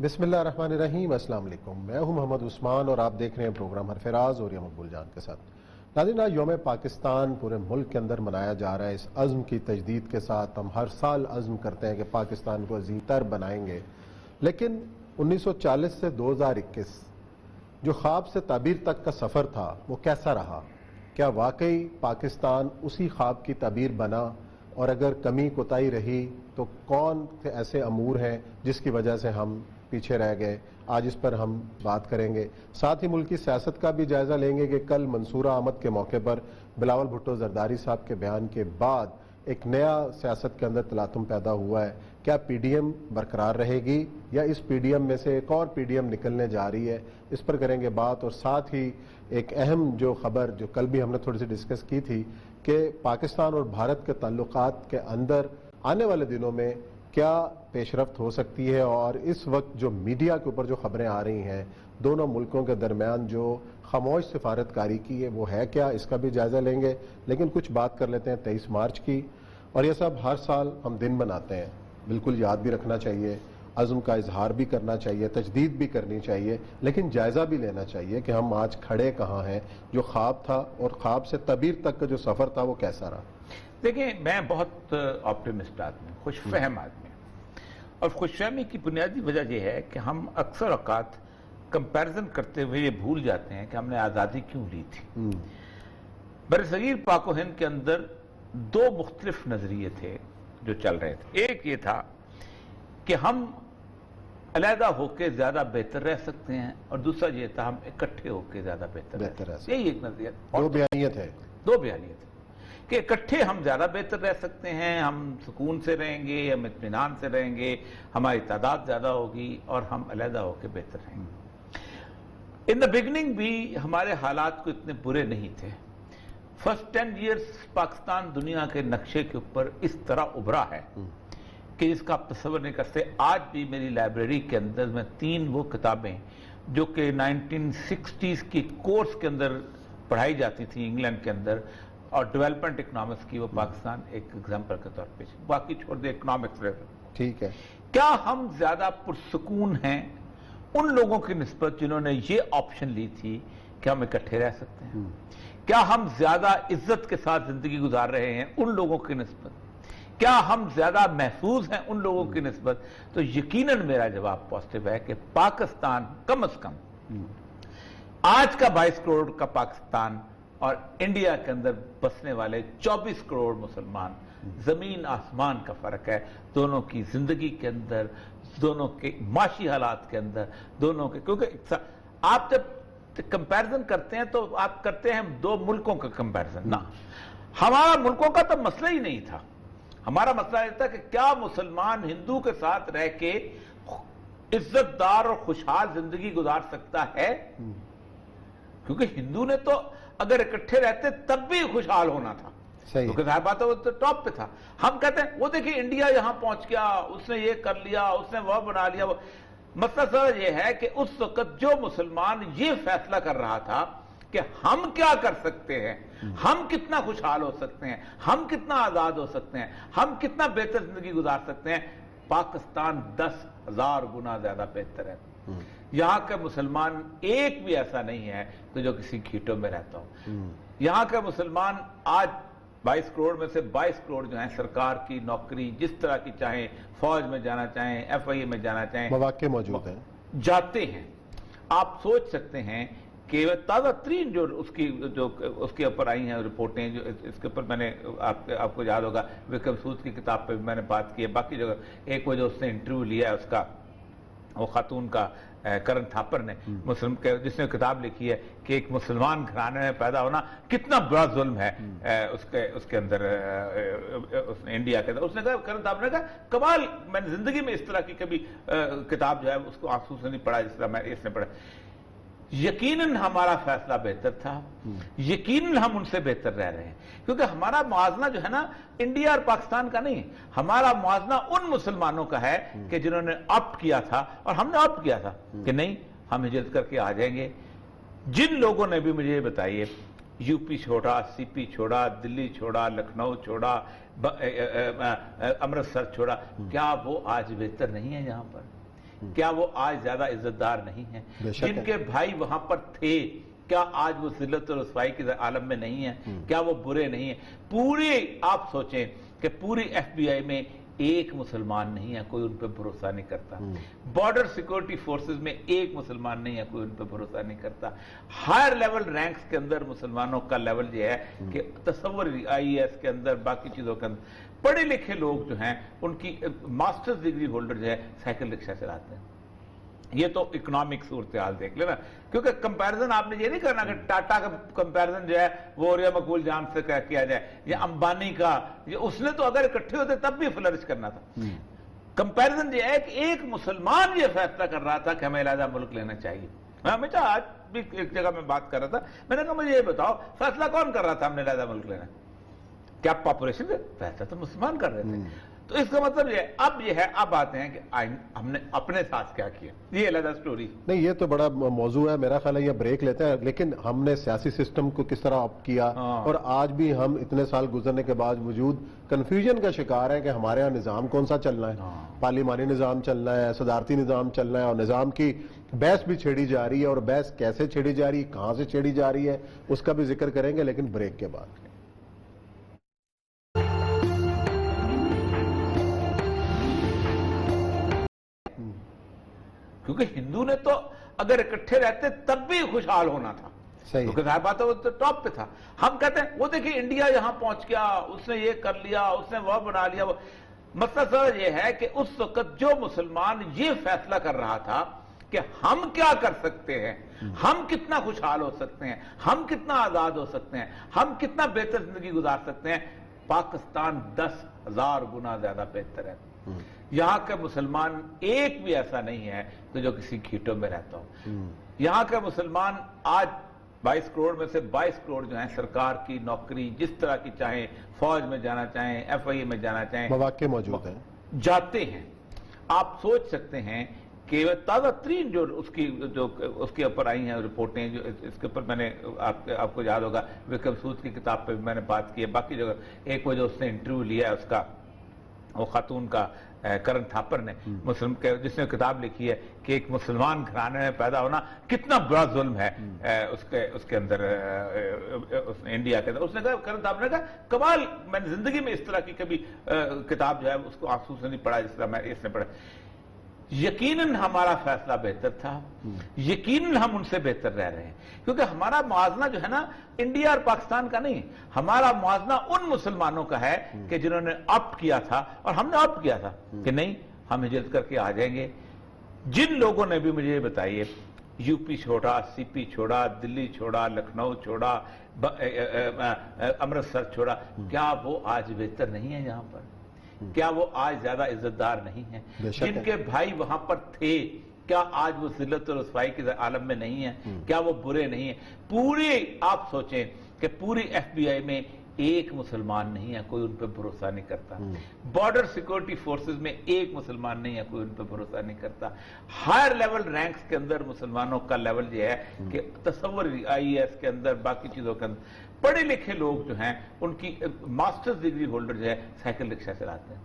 بسم اللہ الرحمن الرحیم۔ السلام علیکم، میں ہوں محمد عثمان اور آپ دیکھ رہے ہیں پروگرام حرفراز اور مقبول جان کے ساتھ۔ ناظرین، یوم پاکستان پورے ملک کے اندر منایا جا رہا ہے۔ اس عزم کی تجدید کے ساتھ ہم ہر سال عزم کرتے ہیں کہ پاکستان کو عظیم تر بنائیں گے، لیکن 1940 سے 2021 جو خواب سے تعبیر تک کا سفر تھا وہ کیسا رہا؟ کیا واقعی پاکستان اسی خواب کی تعبیر بنا؟ اور اگر کمی کوتاہی رہی تو کون سے ایسے امور ہیں جس کی وجہ سے ہم پیچھے رہ گئے؟ آج اس پر ہم بات کریں گے۔ ساتھ ہی ملک کی سیاست کا بھی جائزہ لیں گے کہ کل منصورہ آمد کے موقع پر بلاول بھٹو زرداری صاحب کے بیان کے بعد ایک نیا سیاست کے اندر تلاطم پیدا ہوا ہے۔ کیا پی ڈی ایم برقرار رہے گی یا اس پی ڈی ایم میں سے ایک اور پی ڈی ایم نکلنے جا رہی ہے؟ اس پر کریں گے بات۔ اور ساتھ ہی ایک اہم جو خبر جو کل بھی ہم نے تھوڑی سی ڈسکس کی تھی کہ پاکستان اور بھارت کے تعلقات کے اندر آنے والے دنوں میں کیا پیش رفت ہو سکتی ہے، اور اس وقت جو میڈیا کے اوپر جو خبریں آ رہی ہیں دونوں ملکوں کے درمیان جو خاموش سفارتکاری کی ہے وہ ہے کیا، اس کا بھی جائزہ لیں گے۔ لیکن کچھ بات کر لیتے ہیں 23 مارچ کی، اور یہ سب ہر سال ہم دن مناتے ہیں، بالکل یاد بھی رکھنا چاہیے، عزم کا اظہار بھی کرنا چاہیے، تجدید بھی کرنی چاہیے، لیکن جائزہ بھی لینا چاہیے کہ ہم آج کھڑے کہاں ہیں، جو خواب تھا اور خواب سے تعبیر تک کا جو سفر تھا وہ کیسا رہا؟ دیکھیں، میں بہت آپٹیمسٹ آدمی ہوں، خوش فہم آدمی ہوں، اور خوش فہمی کی بنیادی وجہ یہ ہے کہ ہم اکثر اوقات کمپیرزن کرتے ہوئے یہ بھول جاتے ہیں کہ ہم نے آزادی کیوں لی تھی۔ برصغیر پاک و ہند کے اندر دو مختلف نظریے تھے جو چل رہے تھے۔ ایک یہ تھا کہ ہم علیحدہ ہو کے زیادہ بہتر رہ سکتے ہیں، اور دوسرا یہ تھا ہم اکٹھے ہو کے زیادہ بہتر رہ سکتے ہیں۔ یہی ایک نظریہ، دو بیانیت ہے، دو بیانیت ہے کہ اکٹھے ہم زیادہ بہتر رہ سکتے ہیں، ہم سکون سے رہیں گے، ہم اطمینان سے رہیں گے، ہماری تعداد زیادہ ہوگی، اور ہم علیحدہ ہو کے بہتر رہیں گے۔ ان دا بگننگ بھی ہمارے حالات کو اتنے برے نہیں تھے۔ فرسٹ 10 ایئرز پاکستان دنیا کے نقشے کے اوپر اس طرح ابھرا ہے کہ جس کا آپ تصور نہیں کرتے۔ آج بھی میری لائبریری کے اندر میں 3 وہ کتابیں جو کہ 1960s کی کورس کے اندر پڑھائی جاتی تھیں انگلینڈ کے اندر، اور ڈیولپمنٹ اکنامکس کی، وہ پاکستان ایک ایگزامپل کے طور پہ، باقی چھوڑ دے اکنامکس۔ ٹھیک ہے، کیا ہم زیادہ پرسکون ہیں ان لوگوں کی نسبت جنہوں نے یہ آپشن لی تھی کہ ہم اکٹھے رہ سکتے ہیں؟ کیا ہم زیادہ عزت کے ساتھ زندگی گزار رہے ہیں ان لوگوں کی نسبت؟ کیا ہم زیادہ محفوظ ہیں ان لوگوں کی نسبت؟ تو یقیناً میرا جواب پازیٹیو ہے کہ پاکستان کم از کم آج کا 22 کروڑ کا پاکستان اور انڈیا کے اندر بسنے والے 24 کروڑ مسلمان، زمین آسمان کا فرق ہے دونوں کی زندگی کے اندر، دونوں کے معاشی حالات کے اندر، دونوں کے، کیونکہ آپ جب کمپیرزن کرتے ہیں تو آپ کرتے ہیں 2 ملکوں کا کمپیرزن۔ نہ، ہمارا ملکوں کا تو مسئلہ ہی نہیں تھا۔ ہمارا مسئلہ یہ تھا کہ کیا مسلمان ہندو کے ساتھ رہ کے عزت دار اور خوشحال زندگی گزار سکتا ہے؟ کیونکہ ہندو نے تو اگر اکٹھے رہتے تب بھی خوشحال ہونا تھا، کیونکہ صاحب بات ہے وہ تو ٹاپ پہ تھا۔ ہم کہتے ہیں وہ دیکھیں انڈیا یہاں پہنچ گیا، اس نے یہ کر لیا، اس نے وہ بنا لیا۔ وہ مسئلہ سر یہ ہے کہ اس وقت جو مسلمان یہ فیصلہ کر رہا تھا کہ ہم کیا کر سکتے ہیں، ہم کتنا خوشحال ہو سکتے ہیں، ہم کتنا آزاد ہو سکتے ہیں، ہم کتنا بہتر زندگی گزار سکتے ہیں، پاکستان 10,000 گنا زیادہ بہتر ہے۔ یہاں کا مسلمان ایک بھی ایسا نہیں ہے کہ جو کسی کھیٹوں میں رہتا ہو۔ یہاں کا مسلمان آج 22 کروڑ میں سے 22 کروڑ جو ہیں سرکار کی نوکری جس طرح کی چاہیں، فوج میں جانا چاہیں، ایف آئی اے میں جانا چاہیں، مواقع موجود ہیں، جاتے ہیں۔ آپ سوچ سکتے ہیں کہ تازہ ترین جو اس کے اوپر آئی ہیں رپورٹیں، جو اس کے اوپر میں نے آپ کو یاد ہوگا وکرم سود کی کتاب پہ میں نے بات کی ہے، باقی جگہ ایک وہ جو اس نے انٹرویو لیا ہے اس کا، وہ خاتون کا، کرن تھاپر نے، مسلم جس نے کتاب لکھی ہے کہ ایک مسلمان گھرانے میں پیدا ہونا کتنا بڑا ظلم ہے اس کے اندر، انڈیا کے اندر۔ اس نے کہا، کرن تھاپر نے کہا، کمال، میں نے زندگی میں اس طرح کی کبھی کتاب جو ہے اس کو آنسو سے نہیں پڑھا جس طرح میں اس نے پڑھا۔ یقیناً ہمارا فیصلہ بہتر تھا، یقیناً ہم ان سے بہتر رہ رہے ہیں، کیونکہ ہمارا موازنہ جو ہے نا انڈیا اور پاکستان کا نہیں، ہمارا موازنہ ان مسلمانوں کا ہے کہ جنہوں نے آپٹ کیا تھا، اور ہم نے آپٹ کیا تھا کہ نہیں، ہم ہجرت کر کے آ جائیں گے۔ جن لوگوں نے بھی مجھے یہ بتائیے، یو پی چھوڑا، سی پی چھوڑا، دلی چھوڑا، لکھنؤ چھوڑا، امرتسر چھوڑا، کیا وہ آج بہتر نہیں ہے یہاں پر؟ کیا وہ آج زیادہ عزتدار نہیں ہیں؟ بے شک جن کے بھائی وہاں پر تھے کیا آج وہ ذلت اور رسوائی کے عالم میں نہیں ہیں؟ کیا وہ برے نہیں ہیں؟ پوری آپ سوچیں کہ پوری ایف بی آئی میں ایک مسلمان نہیں ہے، کوئی ان پہ بھروسہ نہیں کرتا. بارڈر سیکورٹی فورسز میں ایک مسلمان نہیں ہے، کوئی ان پہ بھروسہ نہیں کرتا. ہائر لیول رینکس کے اندر مسلمانوں کا لیول یہ ہے کہ تصور آئی ایس کے اندر باقی چیزوں کے اندر پڑھے لکھے لوگ جو ہیں ان کی ماسٹرز ڈگری ہولڈر جو ہے سائیکل رکشہ چلاتے ہیں. یہ تو اکنامک صورتحال دیکھ لینا، کیونکہ کمپیرزن آپ نے یہ نہیں کرنا کہ ٹاٹا کا کمپیرزن جو ہے وہ اوریا مقبول جان سے کیا جائے یا امبانی کا، اس نے تو اگر اکٹھے ہوتے تب بھی فلرش کرنا تھا. کمپیرزن یہ ہے کہ ایک مسلمان یہ فیصلہ کر رہا تھا کہ ہمیں علیحدہ ملک لینا چاہیے. میں ہمیشہ آج بھی ایک جگہ میں بات کر رہا تھا، میں نے کہا مجھے یہ بتاؤ فیصلہ کون کر رہا تھا ہم نے علیحدہ ملک لینا؟ کیا پاپولیشن کا فیصلہ تو مسلمان کر رہے تھے. تو اس کا مطلب یہ ہے اب آتے ہیں کہ ہم نے اپنے ساتھ کیا کیا. یہ علیحدہ سٹوری نہیں، یہ تو بڑا موضوع ہے. میرا خیال ہے یہ بریک لیتے ہیں، لیکن ہم نے سیاسی سسٹم کو کس طرح اپ کیا اور آج بھی ہم اتنے سال گزرنے کے باوجود کنفیوژن کا شکار ہیں کہ ہمارے ہاں نظام کون سا چلنا ہے. پارلیمانی نظام چلنا ہے، صدارتی نظام چلنا ہے، اور نظام کی بحث بھی چھیڑی جا رہی ہے، اور بحث کیسے چھیڑی جا رہی ہے، کہاں سے چھیڑی جا رہی ہے، اس کا بھی ذکر کریں گے لیکن بریک کے بعد. کیونکہ ہندو نے تو اگر اکٹھے رہتے تب بھی خوشحال ہونا تھا، کیونکہ ظاہر بات ہے وہ تو ٹاپ پہ تھا. ہم کہتے ہیں وہ دیکھیں انڈیا یہاں پہنچ گیا، اس نے یہ کر لیا، اس نے وہ بنا لیا. مسئلہ سر یہ ہے کہ اس وقت جو مسلمان یہ فیصلہ کر رہا تھا کہ ہم کیا کر سکتے ہیں، ہم کتنا خوشحال ہو سکتے ہیں، ہم کتنا آزاد ہو سکتے ہیں، ہم کتنا بہتر زندگی گزار سکتے ہیں، پاکستان 10,000 گنا زیادہ بہتر ہے. یہاں کا مسلمان ایک بھی ایسا نہیں ہے کہ جو کسی کھیٹوں میں رہتا ہو. یہاں کا مسلمان آج 22 کروڑ میں سے 22 کروڑ جو ہیں سرکار کی نوکری جس طرح کی چاہیں، فوج میں جانا چاہیں، ایف آئی اے میں جانا چاہیں، مواقع موجود ہیں، جاتے ہیں. آپ سوچ سکتے ہیں کہ تازہ ترین جو اس کے اوپر آئی ہیں رپورٹیں، جو اس کے اوپر میں نے آپ کو یاد ہوگا وکرم سود کی کتاب پہ میں نے بات کی ہے، باقی جگہ ایک وہ جو اس نے انٹرویو لیا ہے اس کا، وہ خاتون کا کرن تھاپر نے، مسلم جس نے کتاب لکھی ہے کہ ایک مسلمان گھرانے میں پیدا ہونا کتنا بڑا ظلم ہے اس کے اندر انڈیا کے اندر. اس نے کہا، کرن تھاپر نے کہا کمال، میں نے زندگی میں اس طرح کی کبھی کتاب جو ہے اس کو آنسو سے نہیں پڑھا جس طرح میں اس نے پڑھا. یقیناً ہمارا فیصلہ بہتر تھا، یقیناً ہم ان سے بہتر رہ رہے ہیں، کیونکہ ہمارا موازنہ جو ہے نا انڈیا اور پاکستان کا نہیں، ہمارا موازنہ ان مسلمانوں کا ہے کہ جنہوں نے آپٹ کیا تھا، اور ہم نے آپٹ کیا تھا کہ نہیں ہم ہجرت کر کے آ جائیں گے. جن لوگوں نے بھی مجھے یہ بتائیے، یو پی چھوڑا، سی پی چھوڑا، دلی چھوڑا، لکھنؤ چھوڑا، امرتسر چھوڑا، کیا وہ آج بہتر نہیں ہے یہاں پر؟ کیا وہ آج زیادہ عزتدار نہیں ہیں؟ جن کے بھائی وہاں پر تھے کیا آج وہ ذلت اور رسوائی کے عالم میں نہیں ہیں؟ کیا وہ برے نہیں ہیں؟ پوری آپ سوچیں کہ پوری ایف بی آئی میں ایک مسلمان نہیں ہے، کوئی ان پہ بھروسہ نہیں کرتا. بارڈر سیکورٹی فورسز میں ایک مسلمان نہیں ہے، کوئی ان پہ بھروسہ نہیں کرتا. ہائر لیول رینکس کے اندر مسلمانوں کا لیول یہ ہے کہ تصور آئی ایس کے اندر باقی چیزوں کے اندر پڑھے لکھے لوگ جو ہیں ان کی ماسٹرز ڈگری ہولڈر جو ہے سائیکل رکشہ چلاتے ہیں.